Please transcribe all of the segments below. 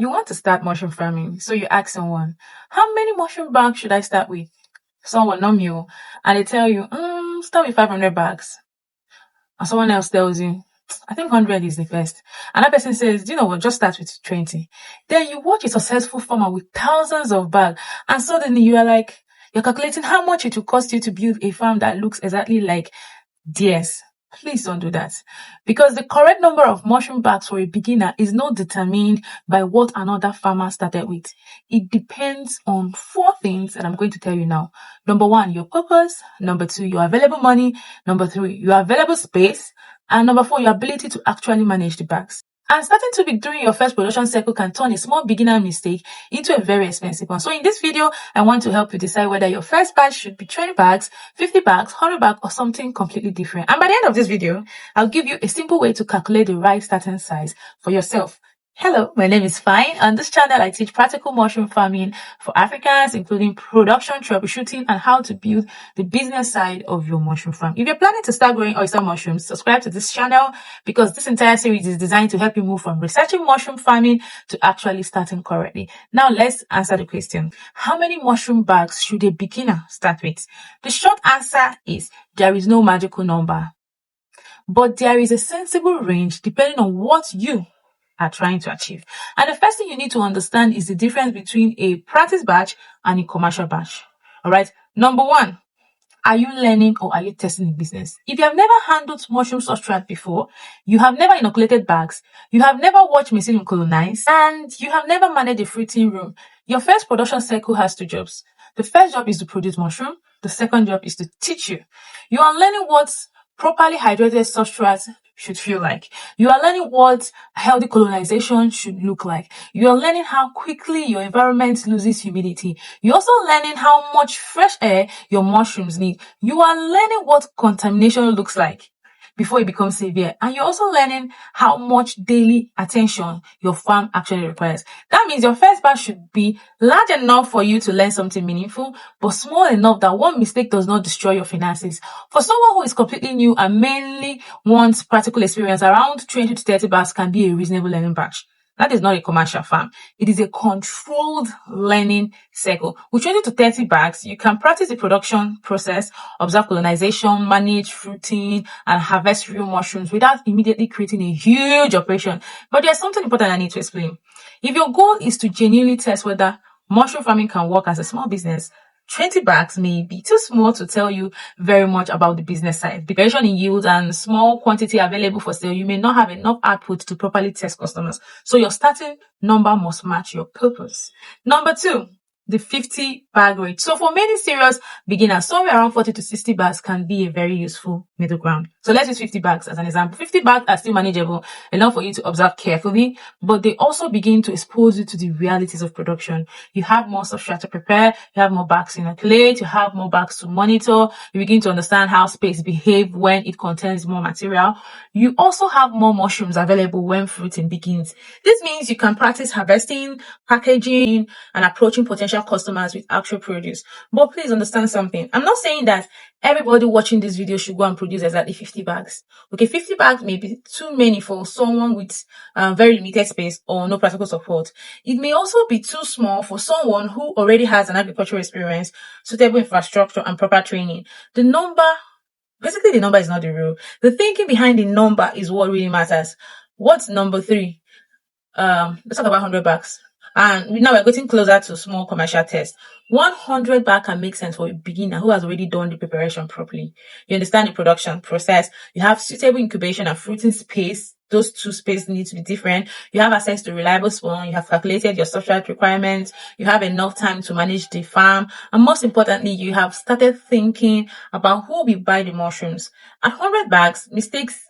You want to start mushroom farming, so you ask someone, how many mushroom bags should I start with? Someone know you, and they tell you, start with 500 bags. And someone else tells you, I think 100 is the best. And that person says, you know what, just start with 20. Then you watch a successful farmer with thousands of bags, and suddenly you are like, you're calculating how much it will cost you to build a farm that looks exactly like theirs. Please don't do that. Because the correct number of mushroom bags for a beginner is not determined by what another farmer started with. It depends on 4 things that I'm going to tell you now. Number 1, your purpose. Number 2, your available money. Number 3, your available space. And number 4, your ability to actually manage the bags. And starting too big during your first production cycle can turn a small beginner mistake into a very expensive one. So in this video, I want to help you decide whether your first batch should be 20 bags, 50 bags, 100 bags, or something completely different. And by the end of this video, I'll give you a simple way to calculate the right starting size for yourself. Hello, my name is Fine. On this channel, I teach practical mushroom farming for Africans, including production, troubleshooting, and how to build the business side of your mushroom farm. If you're planning to start growing oyster mushrooms, subscribe to this channel because this entire series is designed to help you move from researching mushroom farming to actually starting correctly. Now, let's answer the question. How many mushroom bags should a beginner start with? The short answer is there is no magical number, but there is a sensible range depending on what you are trying to achieve. And the first thing you need to understand is the difference between a practice batch and a commercial batch. All right. Number 1, are you learning or are you testing the business? If you have never handled mushroom substrate before, you have never inoculated bags, you have never watched mycelium colonize, and you have never managed a fruiting room, your first production cycle has 2 jobs. The first job is to produce mushroom. The second job is to teach you. You are learning what properly hydrated substrate should feel like. You are learning what healthy colonization should look like. You are learning how quickly your environment loses humidity. You're also learning how much fresh air your mushrooms need. You are learning what contamination looks like before it becomes severe. And you're also learning how much daily attention your farm actually requires. That means your first batch should be large enough for you to learn something meaningful, but small enough that one mistake does not destroy your finances. For someone who is completely new and mainly wants practical experience, around 20 to 30 bags can be a reasonable learning batch. That is not a commercial farm. It is a controlled learning cycle. With 20 to 30 bags, you can practice the production process, observe colonization, manage fruiting, and harvest real mushrooms without immediately creating a huge operation. But there's something important I need to explain. If your goal is to genuinely test whether mushroom farming can work as a small business, 20 bags may be too small to tell you very much about the business side. The variation in yield and small quantity available for sale, you may not have enough output to properly test customers. So your starting number must match your purpose. Number 2, the 50 bag rate. So for many serious beginners, somewhere around 40 to 60 bags can be a very useful middle ground. So let's use 50 bags as an example. 50 bags are still manageable, enough for you to observe carefully, but they also begin to expose you to the realities of production. You have more substrate to prepare, you have more bags to inoculate, you have more bags to monitor, you begin to understand how space behaves when it contains more material. You also have more mushrooms available when fruiting begins. This means you can practice harvesting, packaging, and approaching potential customers with actual produce. But please understand something. I'm not saying that everybody watching this video should go and produce exactly 50 bags. Okay, 50 bags may be too many for someone with very limited space or no practical support. It may also be too small for someone who already has an agricultural experience, suitable infrastructure, and proper training. The number is not the rule. The thinking behind the number is what really matters. What's number 3? Let's talk about 100 bags. And now we're getting closer to small commercial tests. 100 bag can make sense for a beginner who has already done the preparation properly. You understand the production process. You have suitable incubation and fruiting space. Those 2 spaces need to be different. You have access to reliable spawn. You have calculated your substrate requirements. You have enough time to manage the farm. And most importantly, you have started thinking about who will buy the mushrooms. At 100 bags, mistakes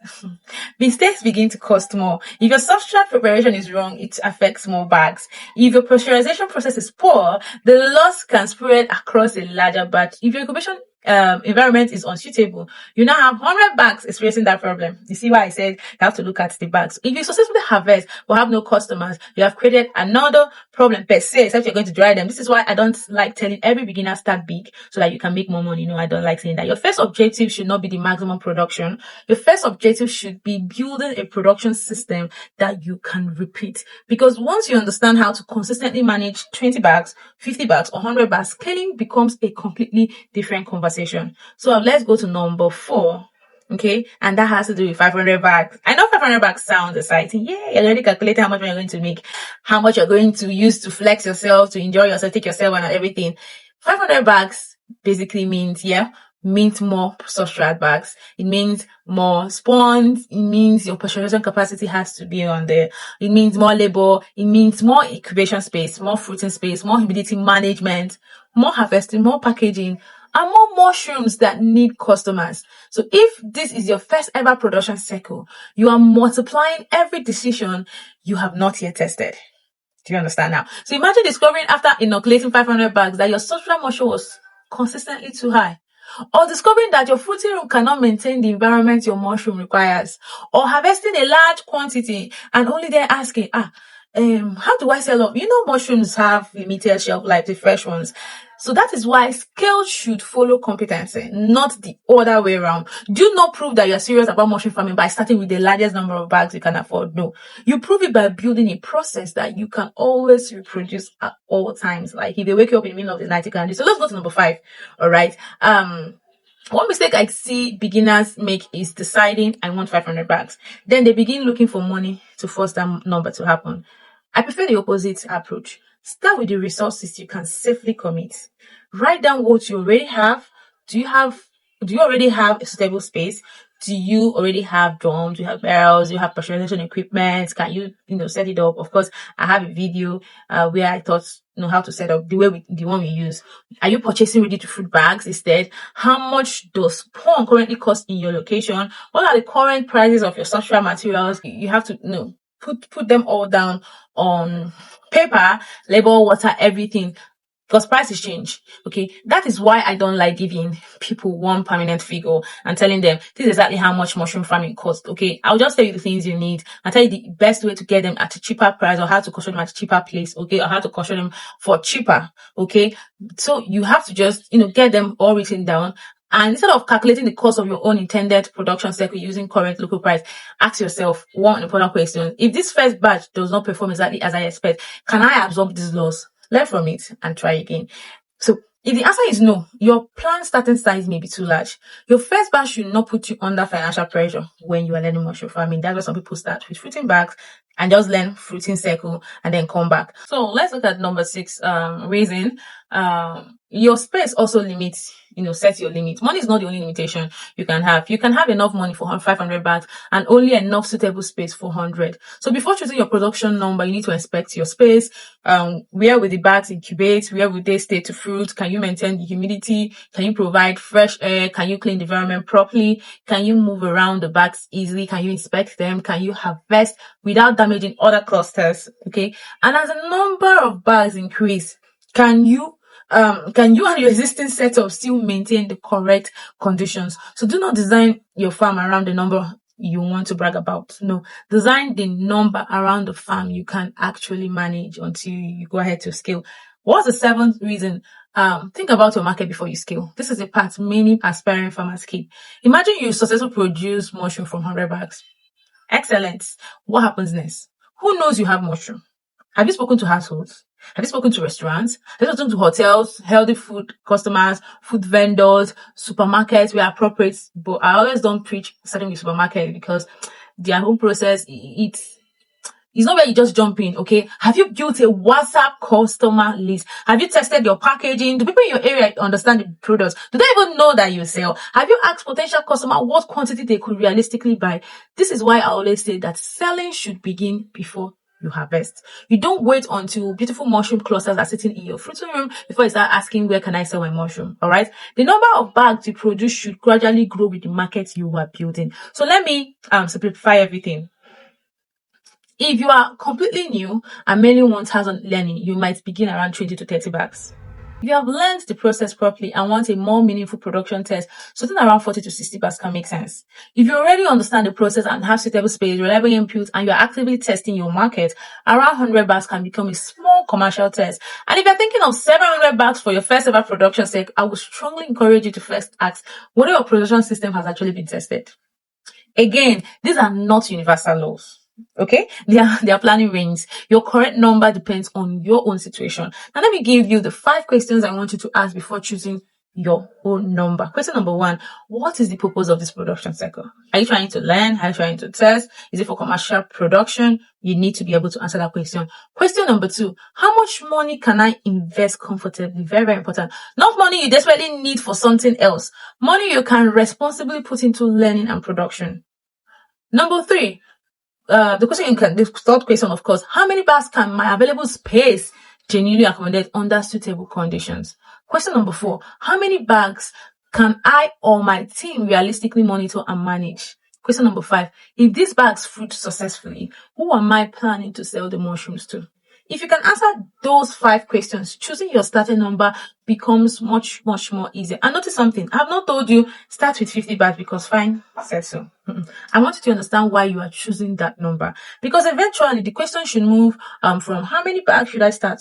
begin to cost more. If your substrate preparation is wrong, it affects more bags. If your pressurization process is poor, the loss can spread across a larger batch. If your incubation environment is unsuitable, you now have 100 bags experiencing that problem. You see why I said you have to look at the bags. If you successfully harvest but have no customers, you have created another problem per se, except you're going to dry them. This is why I don't like telling every beginner start big so that you can make more money. No, I don't like saying that. Your first objective should not be the maximum production. Your first objective should be building a production system that you can repeat. Because once you understand how to consistently manage 20 bags, 50 bags, or 100 bags, scaling becomes a completely different conversation. So let's go to number 4. Okay, and that has to do with 500 bags. I know 500 bags sounds exciting. Yeah, you're already calculating how much you're going to make, how much you're going to use to flex yourself, to enjoy yourself, take yourself and everything. 500 bags basically means, means more substrate bags. It means more spawns. It means your pasteurization capacity has to be on there. It means more labor. It means more incubation space, more fruiting space, more humidity management, more harvesting, more packaging, and more mushrooms that need customers. So if this is your first ever production cycle, you are multiplying every decision you have not yet tested. Do you understand now? So imagine discovering after inoculating 500 bags that your substrate moisture was consistently too high. Or discovering that your fruiting room cannot maintain the environment your mushroom requires. Or harvesting a large quantity and only then asking, how do I sell up? You know, mushrooms have limited shelf life, the fresh ones. So that is why scale should follow competency, not the other way around. Do not prove that you're serious about mushroom farming by starting with the largest number of bags you can afford. No, you prove it by building a process that you can always reproduce at all times. Like if they wake you up in the middle of the night, you can do. So let's go to number 5. All right. One mistake I see beginners make is deciding I want 500 bags. Then they begin looking for money to force that number to happen. I prefer the opposite approach. Start with the resources you can safely commit. Write down what you already have. Do you already have a suitable space? Do you already have drums? Do you have barrels? Do you have pasteurization equipment? Can you, set it up? Of course, I have a video where I taught how to set up the one we use. Are you purchasing ready to fruit bags instead? How much does spawn currently cost in your location? What are the current prices of your substrate materials? You have to put them all down on paper, label, water, everything. Because prices change. Okay. That is why I don't like giving people one permanent figure and telling them this is exactly how much mushroom farming costs. Okay. I'll just tell you the things you need and tell you the best way to get them at a cheaper price, or how to construct them at a cheaper place. Okay. Or how to construct them for cheaper. Okay. So you have to just, get them all written down. And instead of calculating the cost of your own intended production cycle using current local price, ask yourself one important question. If this first batch does not perform exactly as I expect, can I absorb this loss? Learn from it and try again. So if the answer is no, your planned starting size may be too large. Your first batch should not put you under financial pressure when you are learning mushroom farming. That's why some people start with fruiting bags and just learn fruiting cycle and then come back. So let's look at number 6, reason. Your space also limits, set your limit. Money is not the only limitation you can have. You can have enough money for 500 bags and only enough suitable space for 100. So before choosing your production number, you need to inspect your space. Where will the bags incubate? Where will they stay to fruit? Can you maintain the humidity? Can you provide fresh air? Can you clean the environment properly? Can you move around the bags easily? Can you inspect them? Can you harvest without damaging other clusters? Okay. And as the number of bags increase, can you and your existing setup still maintain the correct conditions? So do not design your farm around the number you want to brag about. No, design the number around the farm you can actually manage until you go ahead to scale. What's the 7th reason? Think about your market before you scale. This is a part many aspiring farmers keep. Imagine you successfully produce mushroom from 100 bags. Excellent. What happens next? Who knows you have mushroom? Have you spoken to households? Have you spoken to restaurants? Have you spoken to hotels, healthy food customers, food vendors, supermarkets where appropriate? But I always don't preach starting with supermarket because their whole process, it's not where you just jump in, okay? Have you built a WhatsApp customer list? Have you tested your packaging? Do people in your area understand the products? Do they even know that you sell? Have you asked potential customer what quantity they could realistically buy? This is why I always say that selling should begin before you harvest. You don't wait until beautiful mushroom clusters are sitting in your fruiting room before you start asking, where can I sell my mushroom? All right. The number of bags you produce should gradually grow with the market you are building. So let me simplify everything. If you are completely new and mainly want hands-on learning, you might begin around 20 to 30 bags. If you have learned the process properly and want a more meaningful production test, something around 40 to 60 bars can make sense. If you already understand the process and have suitable space, reliable inputs, and you're actively testing your market, around 100 bars can become a small commercial test. And if you're thinking of 700 bars for your first ever production set, I would strongly encourage you to first ask whether your production system has actually been tested. Again, these are not universal laws. Okay, they are planning ranges. Your correct number depends on your own situation. Now, let me give you the 5 questions I want you to ask before choosing your own number. Question number 1: what is the purpose of this production cycle? Are you trying to learn? Are you trying to test? Is it for commercial production? You need to be able to answer that question. Question number 2: how much money can I invest comfortably? Very, very important. Not money you desperately need for something else. Money you can responsibly put into learning and production. Number 3, the third question, of course, how many bars can my available space genuinely accommodate under suitable conditions? Question number 4, how many bags can I or my team realistically monitor and manage? Question number 5, if these bags fruit successfully, who am I planning to sell the mushrooms to? If you can answer those 5 questions, choosing your starting number becomes much, much more easier. And notice something, I have not told you start with 50 bags because fine said so. I want you to understand why you are choosing that number, because eventually the question should move from how many bags should I start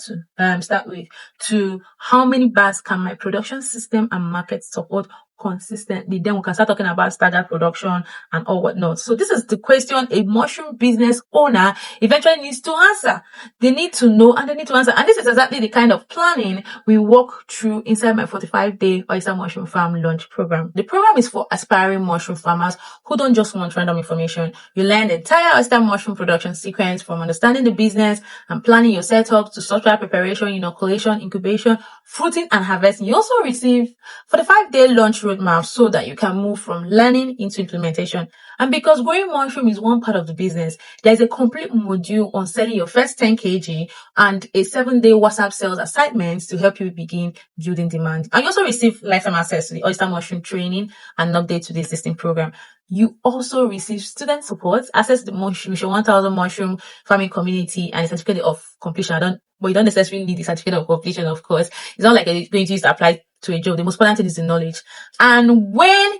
with to how many bags can my production system and market support consistently. Then we can start talking about staggered production and all whatnot. So this is the question a mushroom business owner eventually needs to answer. They need to know and they need to answer. And this is exactly the kind of planning we walk through inside my 45-day Oyster Mushroom Farm Launch program. The program is for aspiring mushroom farmers who don't just want random information. You learn the entire oyster mushroom production sequence, from understanding the business and planning your setup to software preparation, inoculation, incubation, fruiting, and harvesting. You also receive 45-day launch roadmap so that you can move from learning into implementation. And because growing mushroom is one part of the business, there's a complete module on selling your first 10 kg and a 7-day WhatsApp sales assignment to help you begin building demand. And you also receive lifetime access to the oyster mushroom training and update to the existing program. You also receive student support, access to the Mission 1000 mushroom farming community, and a certificate of completion. You don't necessarily need the certificate of completion, of course. It's not like you're going to use to apply to a job. The most important thing is the knowledge. And when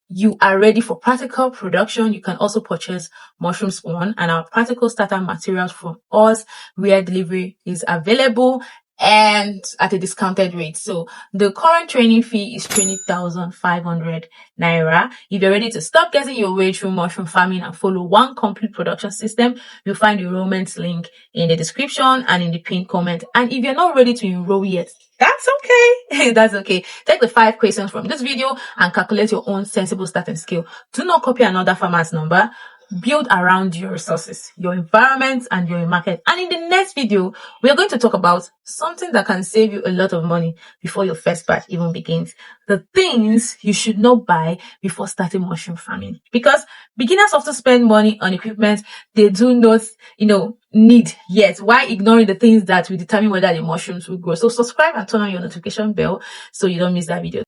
you are ready for practical production, you can also purchase Mushroom Spawn and our practical starter materials from us, where delivery is available and at a discounted rate. So the current training fee is 20,500 naira. If you're ready to stop getting your way through mushroom farming and follow one complete production system, you'll find the enrollment link in the description and in the pinned comment. And if you're not ready to enroll yet, that's okay. That's okay. Take the 5 questions from this video and calculate your own sensible starting scale. Do not copy another farmer's number. Build around your resources, your environment, and your market. And in the next video, we are going to talk about something that can save you a lot of money before your first batch even begins. The things you should not buy before starting mushroom farming. Because beginners often spend money on equipment they do not, need yet, while ignoring the things that will determine whether the mushrooms will grow. So subscribe and turn on your notification bell so you don't miss that video.